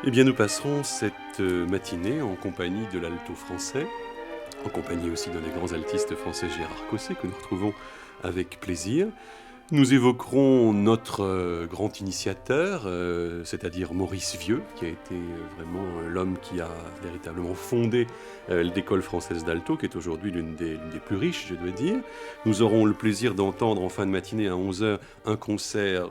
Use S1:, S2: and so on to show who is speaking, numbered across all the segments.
S1: Eh bien, nous passerons cette matinée en compagnie de l'alto français, en compagnie aussi d'un des grands altistes français Gérard Cosset, que nous retrouvons avec plaisir. Nous évoquerons notre grand initiateur, c'est-à-dire Maurice Vieux, qui a été vraiment l'homme qui a véritablement fondé l'école française d'alto, qui est aujourd'hui l'une des plus riches, je dois dire. Nous aurons le plaisir d'entendre en fin de matinée à 11 heures un concert,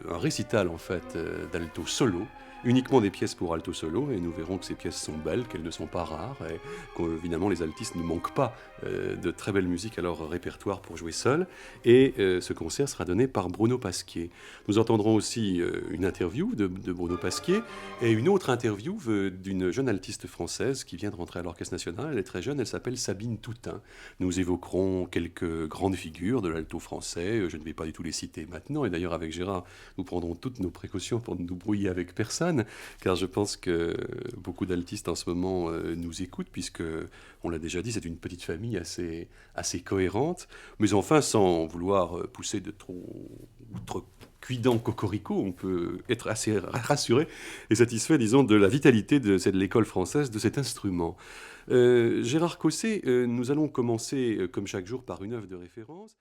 S1: un récital en fait d'alto solo, uniquement des pièces pour alto solo, et nous verrons que ces pièces sont belles, qu'elles ne sont pas rares, et qu'évidemment les altistes ne manquent pas de très belle musique à leur répertoire pour jouer seul. Et ce concert sera donné par Bruno Pasquier. Nous entendrons aussi une interview de Bruno Pasquier et une autre interview d'une jeune altiste française qui vient de rentrer à l'Orchestre National. Elle est très jeune, elle s'appelle Sabine Toutain. Nous évoquerons quelques grandes figures de l'alto français. Je ne vais pas du tout les citer maintenant. Et d'ailleurs, avec Gérard, nous prendrons toutes nos précautions pour ne nous brouiller avec personne, car je pense que beaucoup d'altistes en ce moment nous écoutent, puisque, on l'a déjà dit, c'est une petite famille assez cohérente. Mais enfin, sans vouloir pousser de trop cuidant cocorico, on peut être assez rassuré et satisfait, disons, de la vitalité de l'école française de cet instrument. Gérard Cosset, nous allons commencer, comme chaque jour, par une œuvre de référence.